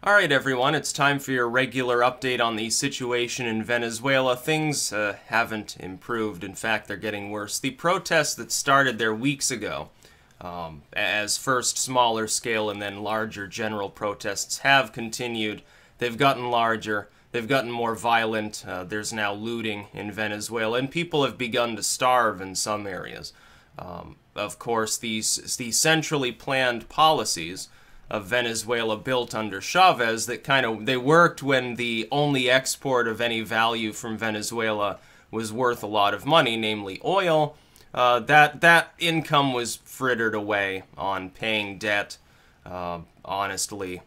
Alright everyone, it's time for your regular update on the situation in Venezuela. Things haven't improved. In fact, they're getting worse. The protests that started there weeks ago, as first smaller scale and then larger general protests, have continued. They've gotten larger. They've gotten more violent. There's now looting in Venezuela, and people have begun to starve in some areas. Of course, these centrally planned policies of Venezuela built under Chavez that they worked when the only export of any value from Venezuela was worth a lot of money, namely oil. That income was frittered away on paying debt, honestly,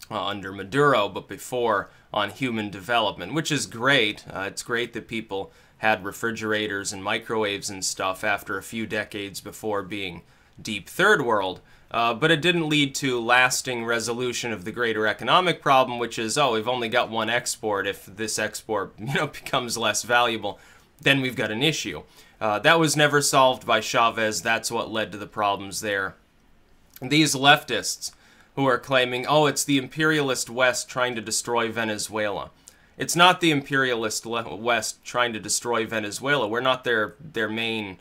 under Maduro, but before on human development, which is great. It's great that people had refrigerators and microwaves and stuff after a few decades before being deep third world. But it didn't lead to lasting resolution of the greater economic problem, which is, oh, we've only got one export. If this export, becomes less valuable, then we've got an issue. That was never solved by Chavez. That's what led to the problems there. These leftists who are claiming, oh, it's the imperialist West trying to destroy Venezuela. It's not the imperialist West trying to destroy Venezuela. We're not their main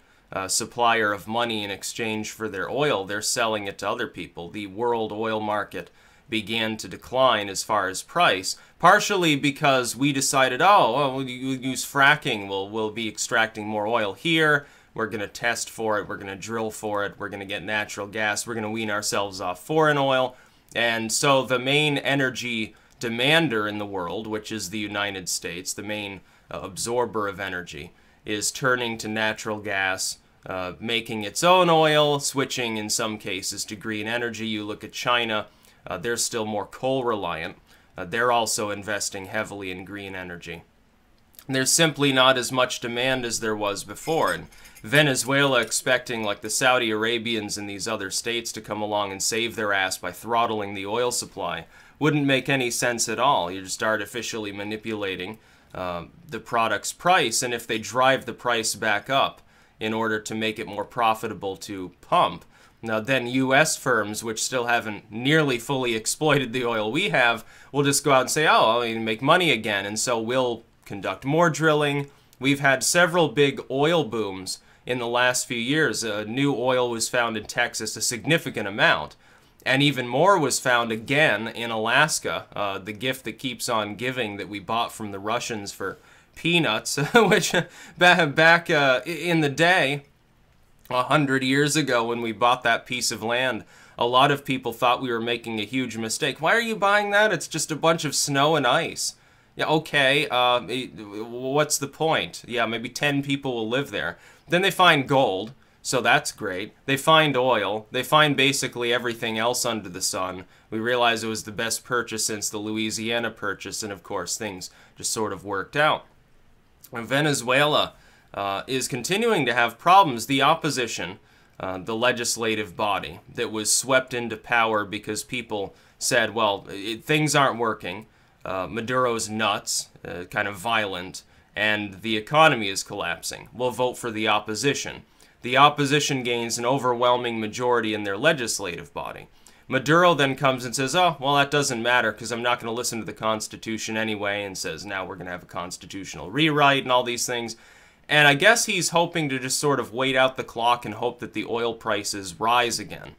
supplier of money in exchange for their oil. They're selling it to other people. The world oil market began to decline as far as price, partially because we decided, we'll use fracking. We'll be extracting more oil here. We're going to test for it. We're going to drill for it. We're going to get natural gas. We're going to wean ourselves off foreign oil. And so the main energy demander in the world, which is the United States, the main absorber of energy, is turning to natural gas, making its own oil, switching in some cases to green energy. You look at China, they're still more coal reliant. They're also investing heavily in green energy. There's simply not as much demand as there was before. And Venezuela expecting like the Saudi Arabians and these other states to come along and save their ass by throttling the oil supply wouldn't make any sense at all. You're just artificially manipulating the product's price, and if they drive the price back up in order to make it more profitable to pump, now then U.S. firms, which still haven't nearly fully exploited the oil we have, will just go out and say, oh, I mean, make money again, and so we'll conduct more drilling. We've had several big oil booms in the last few years. New oil was found in Texas, a significant amount. And even more was found again in Alaska, the gift that keeps on giving that we bought from the Russians for peanuts, which back in the day, 100 years ago when we bought that piece of land, a lot of people thought we were making a huge mistake. Why are you buying that? It's just a bunch of snow and ice. Yeah, okay, what's the point? Yeah, maybe 10 people will live there. Then they find gold. So that's great. They find oil. They find basically everything else under the sun. We realize it was the best purchase since the Louisiana Purchase, and of course things just sort of worked out. And Venezuela is continuing to have problems. The opposition, the legislative body that was swept into power because people said, well, things aren't working. Maduro's nuts, kind of violent, and the economy is collapsing. We'll vote for the opposition. The opposition gains an overwhelming majority in their legislative body. Maduro then comes and says, oh, well, that doesn't matter because I'm not going to listen to the Constitution anyway, and says, now we're going to have a constitutional rewrite and all these things. And I guess he's hoping to just sort of wait out the clock and hope that the oil prices rise again.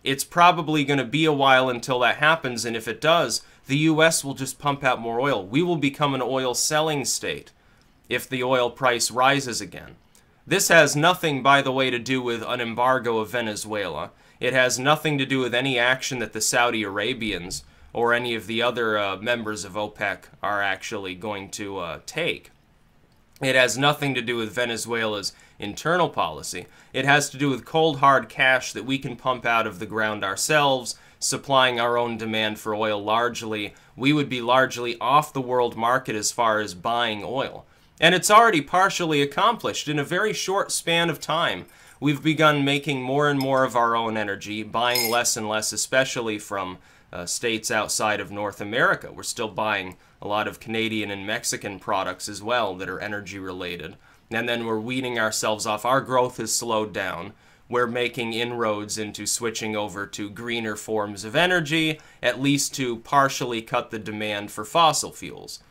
It's probably going to be a while until that happens, and if it does, the U.S. will just pump out more oil. We will become an oil selling state if the oil price rises again. This has nothing, by the way, to do with an embargo of Venezuela. It has nothing to do with any action that the Saudi Arabians or any of the other members of OPEC are actually going to take. It has nothing to do with Venezuela's internal policy. It has to do with cold, hard cash that we can pump out of the ground ourselves, supplying our own demand for oil largely. We would be largely off the world market as far as buying oil. And it's already partially accomplished. In a very short span of time, we've begun making more and more of our own energy, buying less and less, especially from states outside of North America. We're still buying a lot of Canadian and Mexican products as well that are energy related. And then we're weaning ourselves off. Our growth has slowed down. we're making inroads into switching over to greener forms of energy, at least to partially cut the demand for fossil fuels.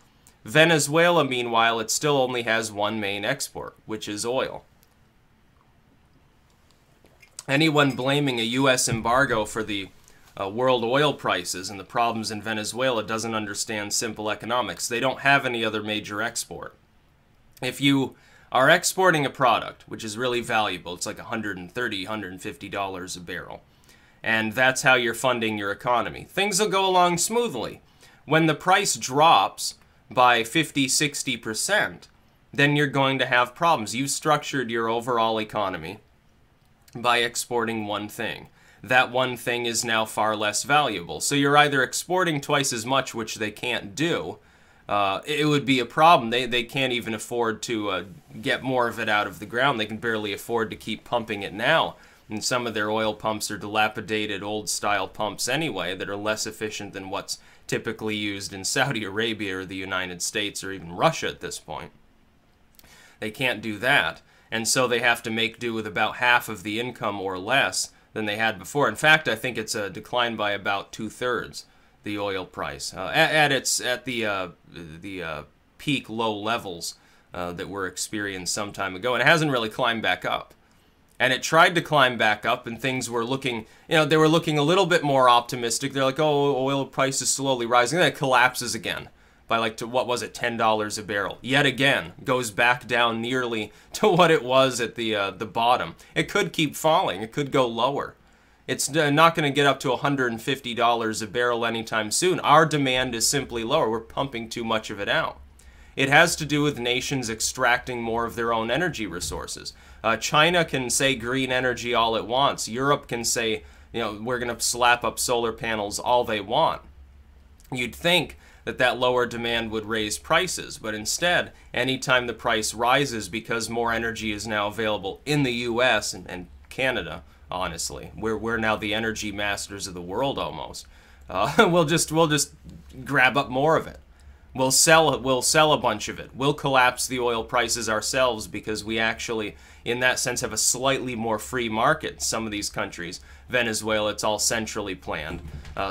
Venezuela, meanwhile, it still only has one main export, which is oil. Anyone blaming a U.S. embargo for the world oil prices and the problems in Venezuela doesn't understand simple economics. They don't have any other major export. If you are exporting a product, which is really valuable, it's like $130, $150 a barrel, and that's how you're funding your economy, things will go along smoothly. When the price drops by 50, 60%, then you're going to have problems. You've structured your overall economy by exporting one thing. That one thing is now far less valuable. So you're either exporting twice as much, which they can't do. It would be a problem. They can't even afford to get more of it out of the ground. They can barely afford to keep pumping it now. And some of their oil pumps are dilapidated, old-style pumps anyway that are less efficient than what's typically used in Saudi Arabia or the United States or even Russia at this point. They can't do that. And so they have to make do with about half of the income or less than they had before. In fact, I think it's declined by about 2/3, the oil price, at the peak low levels that were experienced some time ago. And it hasn't really climbed back up. And it tried to climb back up, and things were looking, they were looking a little bit more optimistic. They're like, oh, oil price is slowly rising. And then it collapses again by like, what was it, $10 a barrel. Yet again, goes back down nearly to what it was at the bottom. It could keep falling. It could go lower. It's not going to get up to $150 a barrel anytime soon. Our demand is simply lower. We're pumping too much of it out. It has to do with nations extracting more of their own energy resources. China can say green energy all it wants. Europe can say, we're going to slap up solar panels all they want. You'd think that lower demand would raise prices, but instead, anytime the price rises because more energy is now available in the U.S. and Canada, honestly, we're now the energy masters of the world almost. We'll just grab up more of it. We'll sell a bunch of it. We'll collapse the oil prices ourselves because we actually, in that sense, have a slightly more free market. Some of these countries, Venezuela, it's all centrally planned.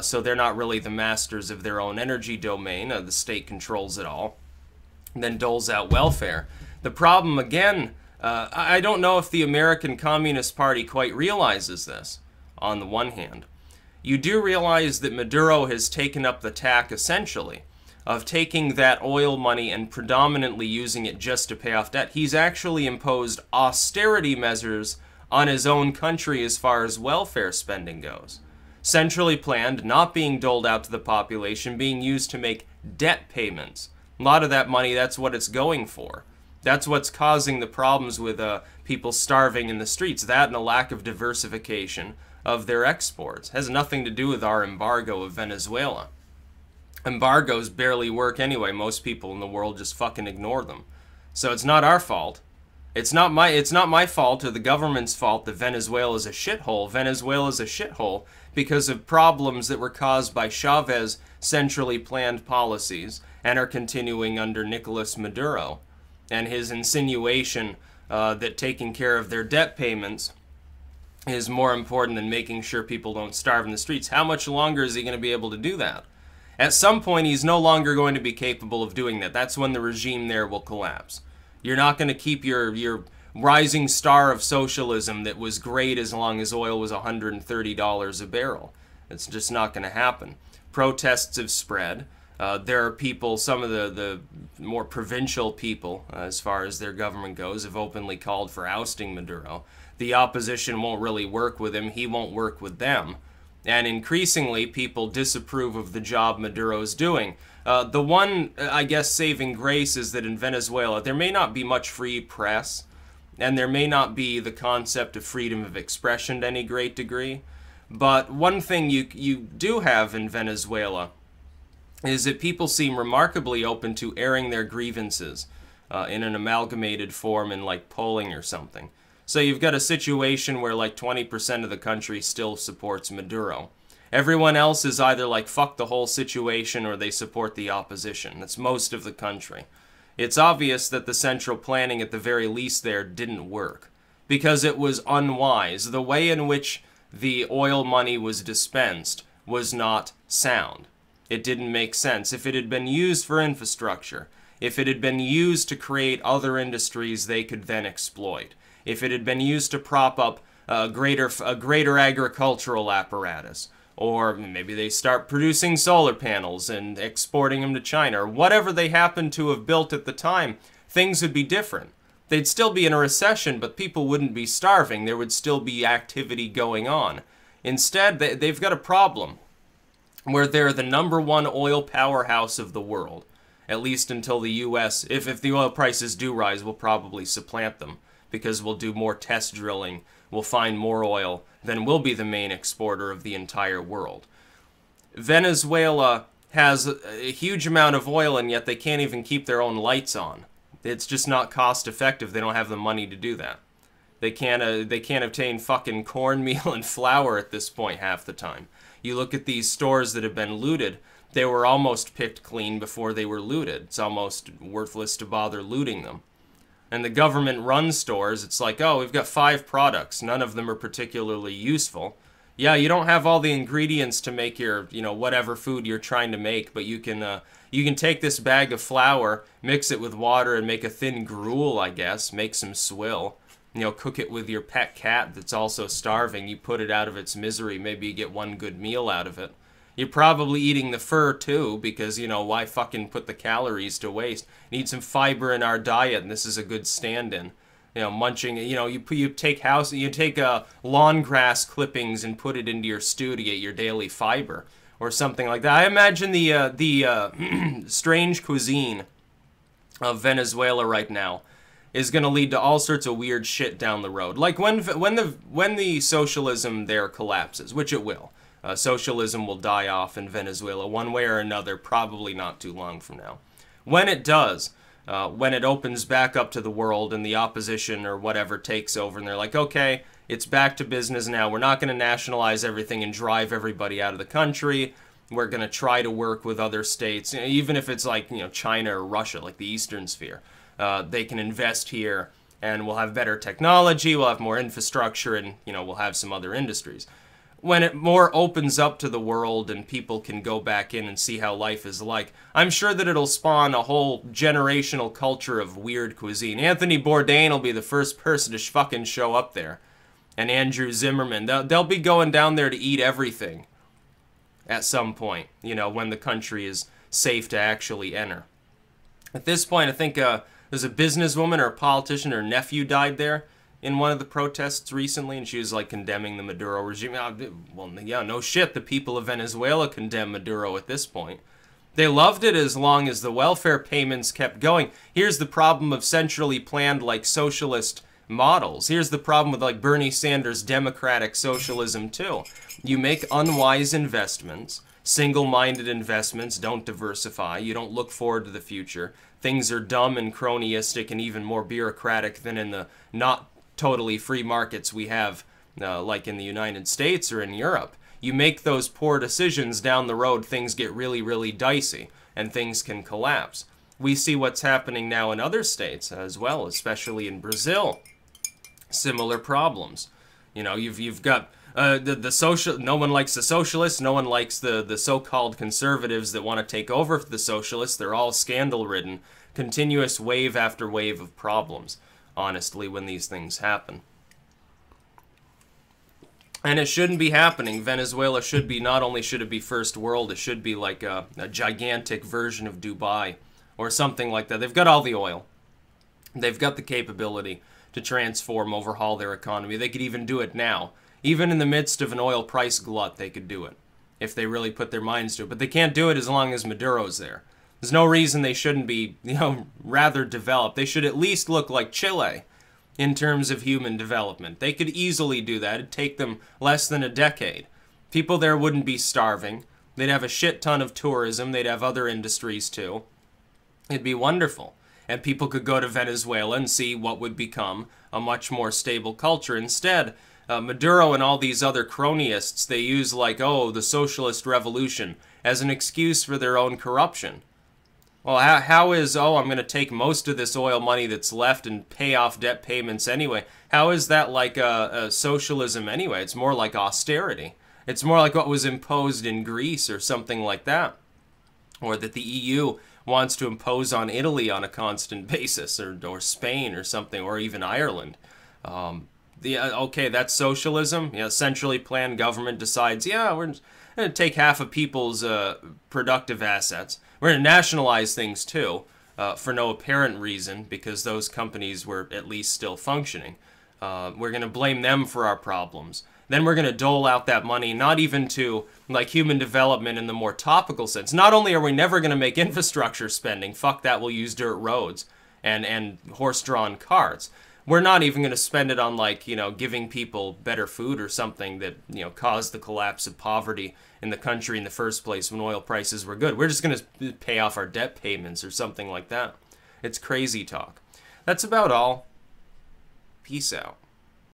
So they're not really the masters of their own energy domain. The state controls it all, and then doles out welfare. The problem, again, I don't know if the American Communist Party quite realizes this, on the one hand. You do realize that Maduro has taken up the tack, essentially, of taking that oil money and predominantly using it just to pay off debt. He's actually imposed austerity measures on his own country as far as welfare spending goes. Centrally planned, not being doled out to the population, being used to make debt payments. A lot of that money, that's what it's going for. That's what's causing the problems with people starving in the streets. That and a lack of diversification of their exports. It has nothing to do with our embargo of Venezuela. Embargoes barely work anyway. Most people in the world just fucking ignore them. So it's not our fault. It's not my fault or the government's fault that Venezuela is a shithole. Venezuela is a shithole because of problems that were caused by Chavez's centrally planned policies and are continuing under Nicolas Maduro and his insinuation that taking care of their debt payments is more important than making sure people don't starve in the streets. How much longer is he going to be able to do that? At some point, he's no longer going to be capable of doing that. That's when the regime there will collapse. You're not going to keep your rising star of socialism that was great as long as oil was $130 a barrel. It's just not going to happen. Protests have spread. There are people, some of the more provincial people, as far as their government goes, have openly called for ousting Maduro. The opposition won't really work with him. He won't work with them. And increasingly, people disapprove of the job Maduro's doing. The one, I guess, saving grace is that in Venezuela, there may not be much free press, and there may not be the concept of freedom of expression to any great degree. But one thing you do have in Venezuela is that people seem remarkably open to airing their grievances in an amalgamated form in, like, polling or something. So you've got a situation where like 20% of the country still supports Maduro. Everyone else is either like fuck the whole situation or they support the opposition. That's most of the country. It's obvious that the central planning at the very least there didn't work. because it was unwise. The way in which the oil money was dispensed was not sound. It didn't make sense. If it had been used for infrastructure, if it had been used to create other industries they could then exploit, if it had been used to prop up a greater agricultural apparatus, or maybe they start producing solar panels and exporting them to China, or whatever they happened to have built at the time, things would be different. They'd still be in a recession, but people wouldn't be starving. There would still be activity going on. Instead, they've got a problem where they're the #1 oil powerhouse of the world, at least until the U.S., if the oil prices do rise, will probably supplant them, because we'll do more test drilling, we'll find more oil, then we'll be the main exporter of the entire world. Venezuela has a huge amount of oil, and yet they can't even keep their own lights on. It's just not cost effective. They don't have the money to do that. They can't obtain fucking cornmeal and flour at this point half the time. You look at these stores that have been looted, they were almost picked clean before they were looted. It's almost worthless to bother looting them. And the government-run stores, it's like, oh, we've got 5 products. None of them are particularly useful. Yeah, you don't have all the ingredients to make your, whatever food you're trying to make, but you can take this bag of flour, mix it with water, and make a thin gruel, I guess. Make some swill. Cook it with your pet cat that's also starving. You put it out of its misery. Maybe you get one good meal out of it. You're probably eating the fur, too, because, why fucking put the calories to waste? Need some fiber in our diet, and this is a good stand-in. Munching, you take lawn grass clippings and put it into your stew to get your daily fiber, or something like that. I imagine the strange cuisine of Venezuela right now is going to lead to all sorts of weird shit down the road. Like when the socialism there collapses, which it will. Socialism will die off in Venezuela one way or another, probably not too long from now. When it does, when it opens back up to the world and the opposition or whatever takes over and they're like, okay, it's back to business now. We're not going to nationalize everything and drive everybody out of the country. We're going to try to work with other states, even if it's like, China or Russia, like the Eastern Sphere. They can invest here and we'll have better technology, we'll have more infrastructure, and, we'll have some other industries. When it more opens up to the world and people can go back in and see how life is like, I'm sure that it'll spawn a whole generational culture of weird cuisine. Anthony Bourdain will be the first person to fucking show up there. And Andrew Zimmerman. They'll be going down there to eat everything at some point, when the country is safe to actually enter. At this point, I think there's a businesswoman or a politician, her nephew died there in one of the protests recently, and she was like condemning the Maduro regime. Well, yeah, no shit, the people of Venezuela condemn Maduro at this point. They loved it as long as the welfare payments kept going. Here's the problem of centrally planned, like, socialist models. Here's the problem with, like, Bernie Sanders' democratic socialism, too. You make unwise investments, single-minded investments, don't diversify, you don't look forward to the future. Things are dumb and cronyistic and even more bureaucratic than in the not totally free markets we have, like in the United States or in Europe. You make those poor decisions down the road, things get really, really dicey, and things can collapse. We see what's happening now in other states as well, especially in Brazil. Similar problems. You've got the social. No one likes the socialists. No one likes the so-called conservatives that want to take over for the socialists. They're all scandal-ridden. Continuous wave after wave of problems, honestly, when these things happen. And it shouldn't be happening. Venezuela should be, not only should it be first world, it should be like a gigantic version of Dubai or something like that. They've got all the oil. They've got the capability to transform, overhaul their economy. They could even do it now. Even in the midst of an oil price glut, they could do it if they really put their minds to it. But they can't do it as long as Maduro's there. There's no reason they shouldn't be, rather developed. They should at least look like Chile in terms of human development. They could easily do that. It'd take them less than a decade. People there wouldn't be starving. They'd have a shit ton of tourism. They'd have other industries too. It'd be wonderful. And people could go to Venezuela and see what would become a much more stable culture. Instead, Maduro and all these other cronyists, they use like, oh, the socialist revolution as an excuse for their own corruption. Well, how is, oh, I'm going to take most of this oil money that's left and pay off debt payments anyway? How is that like a socialism anyway? It's more like austerity. It's more like what was imposed in Greece or something like that. Or that the EU wants to impose on Italy on a constant basis, or Spain or something, or even Ireland. Okay, that's socialism. Centrally planned government decides, yeah, we're going to take half of people's productive assets. We're going to nationalize things too, for no apparent reason, because those companies were at least still functioning. We're going to blame them for our problems. Then we're going to dole out that money, not even to like human development in the more topical sense. Not only are we never going to make infrastructure spending, fuck that, we'll use dirt roads and horse-drawn carts. We're not even going to spend it on, like, giving people better food or something that, caused the collapse of poverty in the country in the first place when oil prices were good. We're just going to pay off our debt payments or something like that. It's crazy talk. That's about all. Peace out.